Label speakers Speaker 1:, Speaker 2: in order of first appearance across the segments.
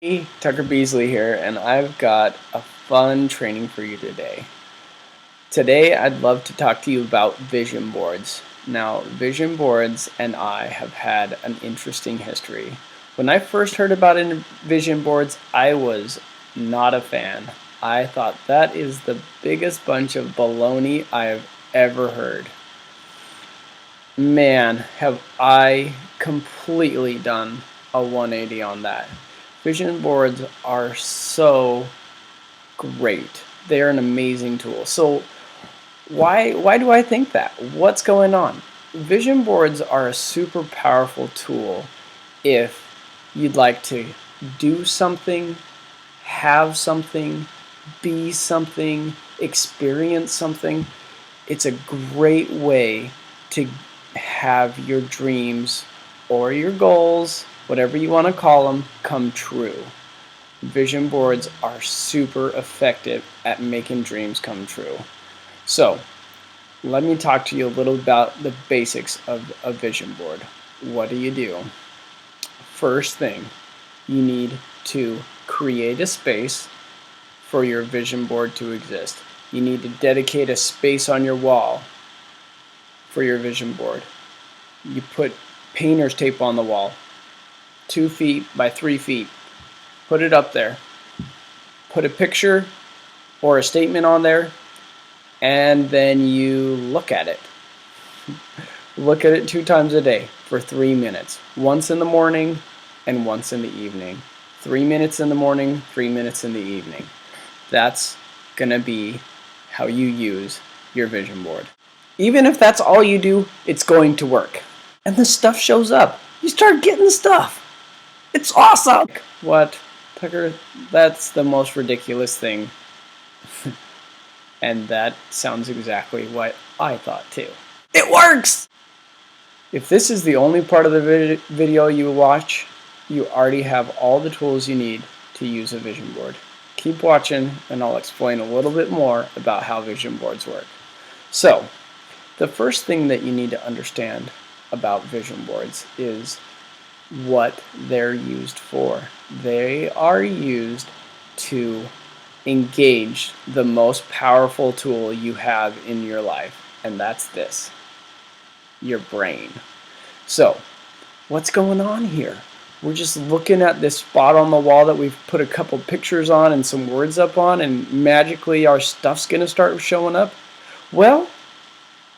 Speaker 1: Hey, Tucker Beasley here, and I've got a fun training for you today. Today, I'd love to talk to you about vision boards. Now, vision boards and I have had an interesting history. When I first heard about vision boards, I was not a fan. I thought that is the biggest bunch of baloney I have ever heard. Man, have I completely done a 180 on that. Vision boards are so great. They're an amazing tool. So why do I think that? What's going on? Vision boards are a super powerful tool if you'd like to do something, have something, be something, experience something. It's a great way to have your dreams or your goals, whatever you want to call them, come true. Vision boards are super effective at making dreams come true. So, let me talk to you a little about the basics of a vision board. What do? First thing, you need to create a space for your vision board to exist. You need to dedicate a space on your wall for your vision board. You put painter's tape on the wall, 2 feet by 3 feet. Put it up there. Put a picture or a statement on there, and then you look at it. Look at it 2 times a day for 3 minutes. Once in the morning and once in the evening. 3 minutes in the morning, 3 minutes in the evening. That's going to be how you use your vision board. Even if that's all you do, it's going to work. And the stuff shows up. You start getting stuff. It's awesome! What? Tucker, that's the most ridiculous thing. And that sounds exactly what I thought too. It works! If this is the only part of the video you watch, you already have all the tools you need to use a vision board. Keep watching and I'll explain a little bit more about how vision boards work. So, the first thing that you need to understand about vision boards is what they're used for. They are used to engage the most powerful tool you have in your life, and that's this, your brain. So, what's going on here? We're just looking at this spot on the wall that we've put a couple pictures on and some words up on, and magically our stuff's going to start showing up? Well,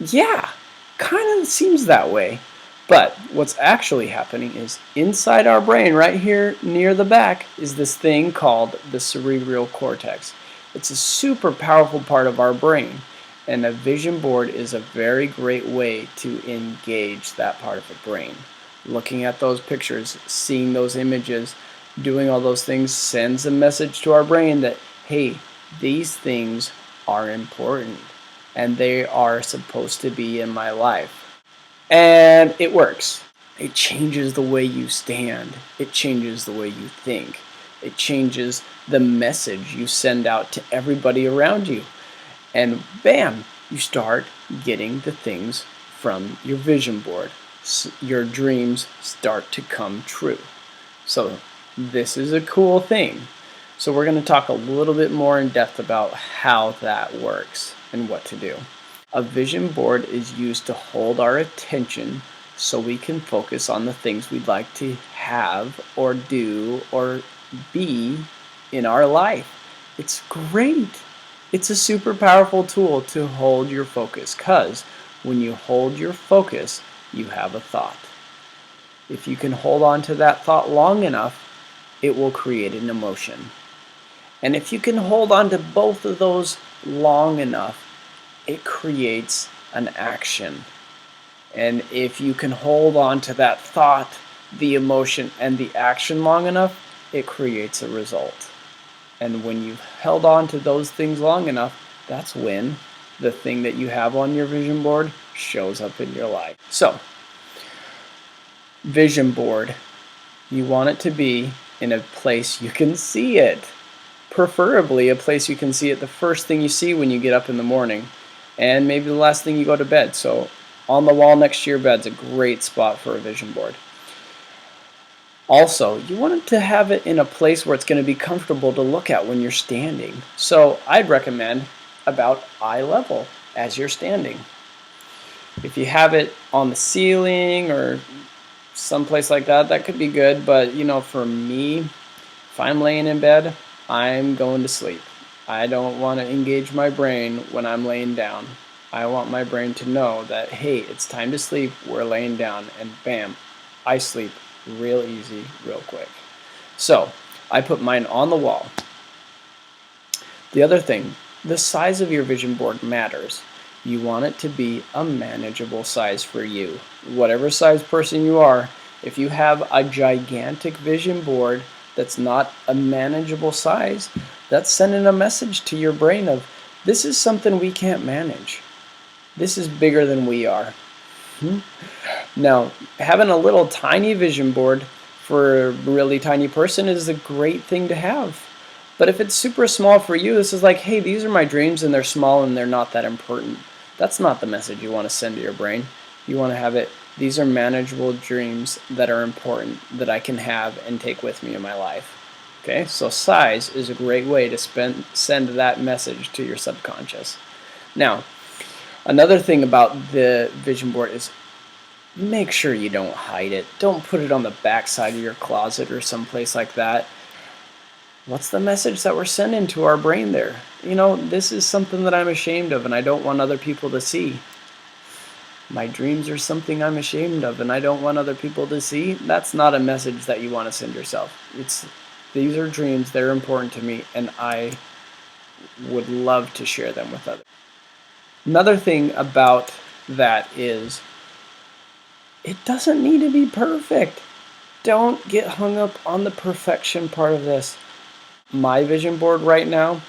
Speaker 1: yeah, kind of seems that way. But what's actually happening is inside our brain, right here near the back, is this thing called the cerebral cortex. It's a super powerful part of our brain, and a vision board is a very great way to engage that part of the brain. Looking at those pictures, seeing those images, doing all those things sends a message to our brain that, hey, these things are important and they are supposed to be in my life. And it works. It changes the way you stand. It changes the way you think. It changes the message you send out to everybody around you. And bam, you start getting the things from your vision board. Your dreams start to come true. So this is a cool thing. So we're going to talk a little bit more in depth about how that works and what to do. A vision board is used to hold our attention so we can focus on the things we'd like to have or do or be in our life. It's great. It's a super powerful tool to hold your focus, because when you hold your focus, you have a thought. If you can hold on to that thought long enough, it will create an emotion. And if you can hold on to both of those long enough, it creates an action. And if you can hold on to that thought, the emotion, and the action long enough, it creates a result. And when you've held on to those things long enough, that's when the thing that you have on your vision board shows up in your life. So, vision board, you want it to be in a place you can see it. Preferably a place you can see it the first thing you see when you get up in the morning, and maybe the last thing you go to bed. So on the wall next to your bed's a great spot for a vision board. Also, you want to have it in a place where it's going to be comfortable to look at when you're standing. So I'd recommend about eye level as you're standing. If you have it on the ceiling or someplace like that, that could be good. But you know, for me, if I'm laying in bed, I'm going to sleep. I don't want to engage my brain when I'm laying down. I want my brain to know that, hey, it's time to sleep, we're laying down, and bam, I sleep real easy, real quick. So I put mine on the wall. The other thing, the size of your vision board matters. You want it to be a manageable size for you. Whatever size person you are, if you have a gigantic vision board that's not a manageable size, that's sending a message to your brain of, this is something we can't manage. This is bigger than we are. Now, having a little tiny vision board for a really tiny person is a great thing to have. But if it's super small for you, this is like, hey, these are my dreams and they're small and they're not that important. That's not the message you want to send to your brain. You want to have it, these are manageable dreams that are important that I can have and take with me in my life. Okay, so size is a great way to send that message to your subconscious. Now, another thing about the vision board is make sure you don't hide it. Don't put it on the back side of your closet or someplace like that. What's the message that we're sending to our brain there? You know, this is something that I'm ashamed of and I don't want other people to see. My dreams are something I'm ashamed of and I don't want other people to see. That's not a message that you want to send yourself. These are dreams, they're important to me, and I would love to share them with others. Another thing about that is, it doesn't need to be perfect. Don't get hung up on the perfection part of this. My vision board right now,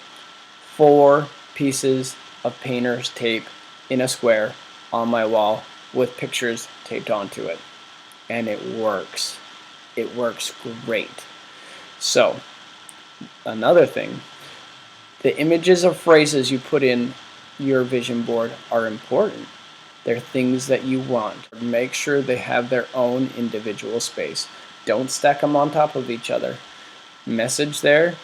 Speaker 1: 4 pieces of painter's tape in a square on my wall with pictures taped onto it. And it works. It works great. So, another thing, the images or phrases you put in your vision board are important. They're things that you want. Make sure they have their own individual space. Don't stack them on top of each other. Message there,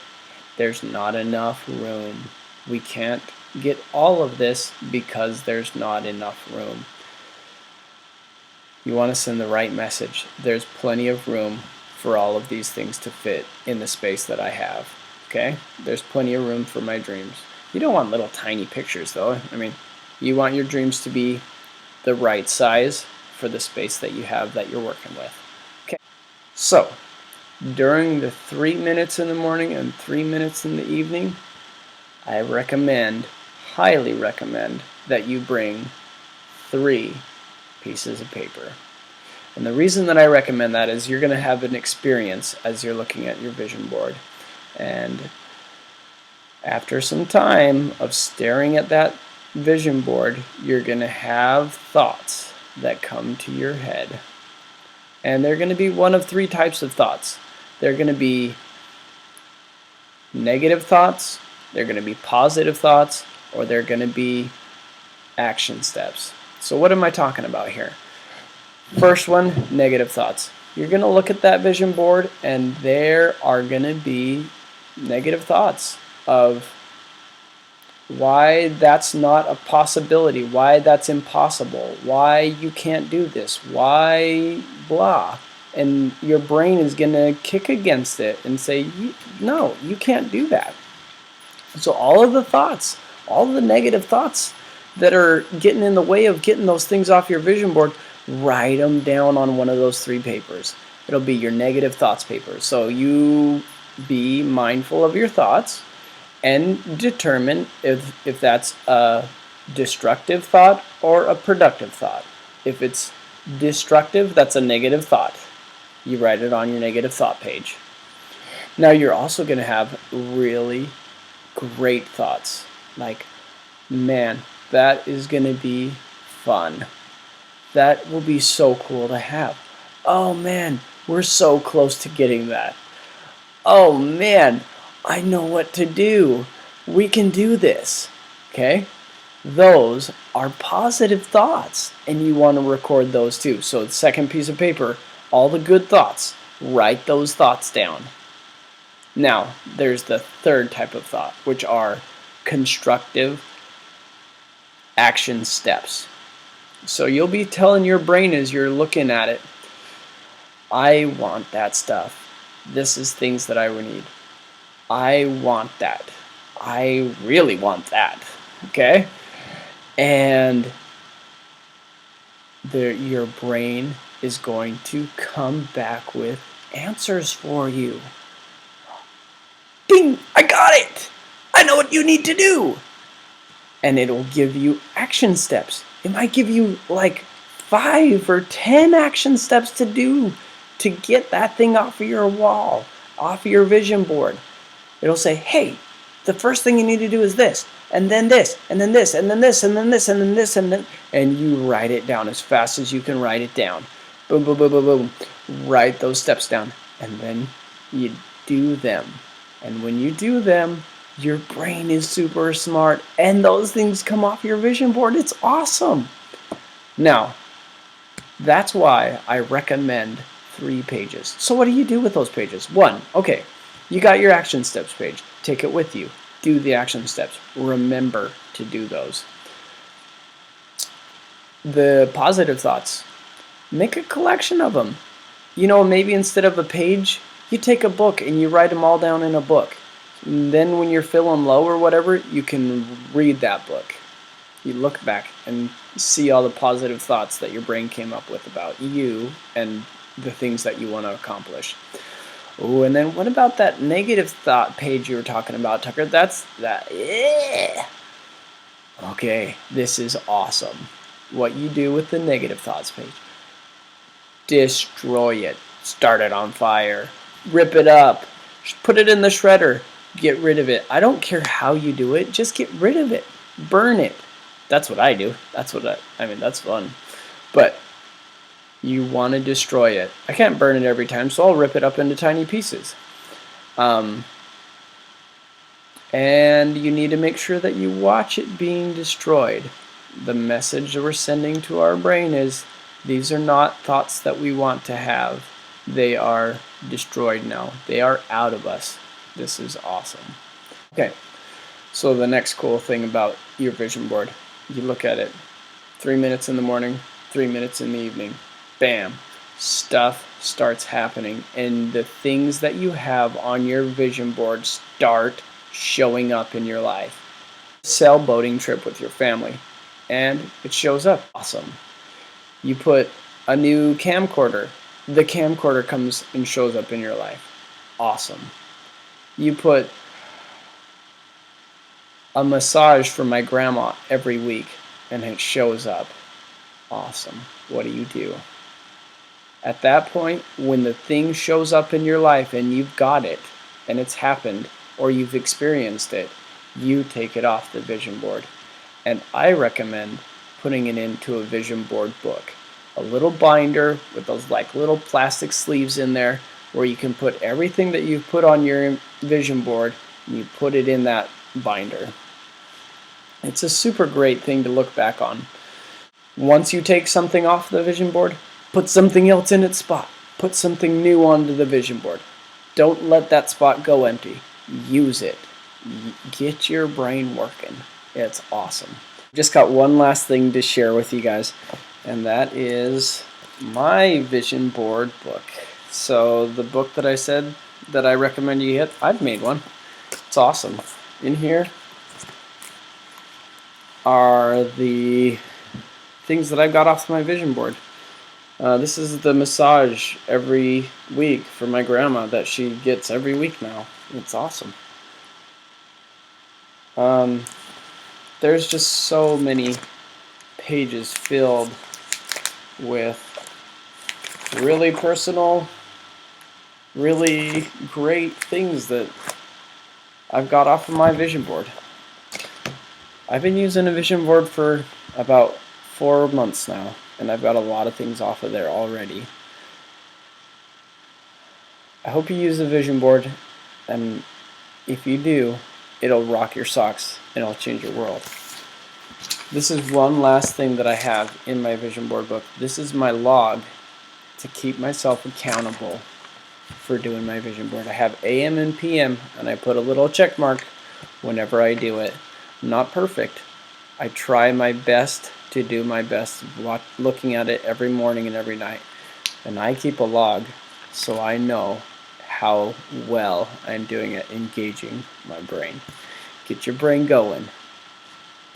Speaker 1: there's not enough room. We can't get all of this because there's not enough room. You want to send the right message. There's plenty of room for all of these things to fit in the space that I have. Okay? There's plenty of room for my dreams. You don't want little tiny pictures though. I mean, you want your dreams to be the right size for the space that you have that you're working with. Okay. So, during the 3 minutes in the morning and 3 minutes in the evening, I recommend, highly recommend, that you bring 3 pieces of paper. And the reason that I recommend that is you're going to have an experience as you're looking at your vision board. And after some time of staring at that vision board, you're going to have thoughts that come to your head. And they're going to be one of 3 types of thoughts. They're going to be negative thoughts, they're going to be positive thoughts, or they're going to be action steps. So what am I talking about here? First one, negative thoughts. You're going to look at that vision board and there are going to be negative thoughts of why that's not a possibility, why that's impossible, why you can't do this, why blah. And your brain is going to kick against it and say, no, you can't do that. So all of the thoughts, all of the negative thoughts that are getting in the way of getting those things off your vision board, write them down on one of those 3 papers. It'll be your negative thoughts paper. So you be mindful of your thoughts and determine if that's a destructive thought or a productive thought. If it's destructive, that's a negative thought. You write it on your negative thought page. Now you're also going to have really great thoughts. Like, man, that is going to be fun. That will be so cool to have. Oh man, we're so close to getting that. Oh man, I know what to do. We can do this. Okay? Those are positive thoughts, and you want to record those too. So the second piece of paper, all the good thoughts. Write those thoughts down. Now, there's the third type of thought, which are constructive action steps. So you'll be telling your brain as you're looking at it, I want that stuff. This is things that I would need. I want that. I really want that. Okay? And your brain is going to come back with answers for you. Ding! I got it! I know what you need to do! And it'll give you action steps. It might give you like 5 or 10 action steps to do to get that thing off of your wall, off of your vision board. It'll say, hey, the first thing you need to do is this, and then this, and then this, and then this, and then this, and then this, and then, and you write it down as fast as you can write it down. Boom, boom, boom, boom, boom. Write those steps down, and then you do them. And when you do them, your brain is super smart, and those things come off your vision board. It's awesome. Now, that's why I recommend 3 pages. So what do you do with those pages? 1, okay, you got your action steps page. Take it with you. Do the action steps. Remember to do those. The positive thoughts. Make a collection of them. You know, maybe instead of a page, you take a book and you write them all down in a book. And then when you're feeling low or whatever, you can read that book. You look back and see all the positive thoughts that your brain came up with about you and the things that you want to accomplish. Oh, and then what about that negative thought page you were talking about, Tucker? That's that. Yeah. Okay, this is awesome. What you do with the negative thoughts page. Destroy it. Start it on fire. Rip it up. Put it in the shredder. Get rid of it. I don't care how you do it. Just get rid of it. Burn it. That's what I do. That's fun. But you want to destroy it. I can't burn it every time, so I'll rip it up into tiny pieces. And you need to make sure that you watch it being destroyed. The message that we're sending to our brain is, these are not thoughts that we want to have. They are destroyed now. They are out of us. This is awesome. Okay, so the next cool thing about your vision board, you look at it, 3 minutes in the morning, 3 minutes in the evening. Bam, stuff starts happening, and the things that you have on your vision board start showing up in your life. Sailboating trip with your family, and it shows up. Awesome. You put a new camcorder. The camcorder comes and shows up in your life. Awesome. You put a massage for my grandma every week, and it shows up. Awesome. What do? At that point, when the thing shows up in your life and you've got it, and it's happened, or you've experienced it, you take it off the vision board. And I recommend putting it into a vision board book. A little binder with those like little plastic sleeves in there where you can put everything that you've put on your vision board, and you put it in that binder. It's a super great thing to look back on. Once you take something off the vision board, put something else in its spot. Put something new onto the vision board. Don't let that spot go empty. Use it. Get your brain working. It's awesome. Just got one last thing to share with you guys, and that is my vision board book. So the book that I said that I recommend you get, I've made one. It's awesome. In here are the things that I got off my vision board. This is the massage every week for my grandma that she gets every week now. It's awesome. There's just so many pages filled with really personal, really great things that I've got off of my vision board. I've been using a vision board for about 4 months now, and I've got a lot of things off of there already. I hope you use the vision board, and if you do, it'll rock your socks and it'll change your world. This is one last thing that I have in my vision board book. This is my log to keep myself accountable for doing my vision board. I have AM and PM, and I put a little check mark whenever I do it. I'm not perfect. I try my best to do my best looking at it every morning and every night. And I keep a log so I know how well I'm doing at engaging my brain. Get your brain going.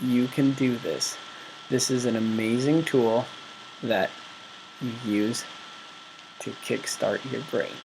Speaker 1: You can do this. This is an amazing tool that you use to kickstart your brain.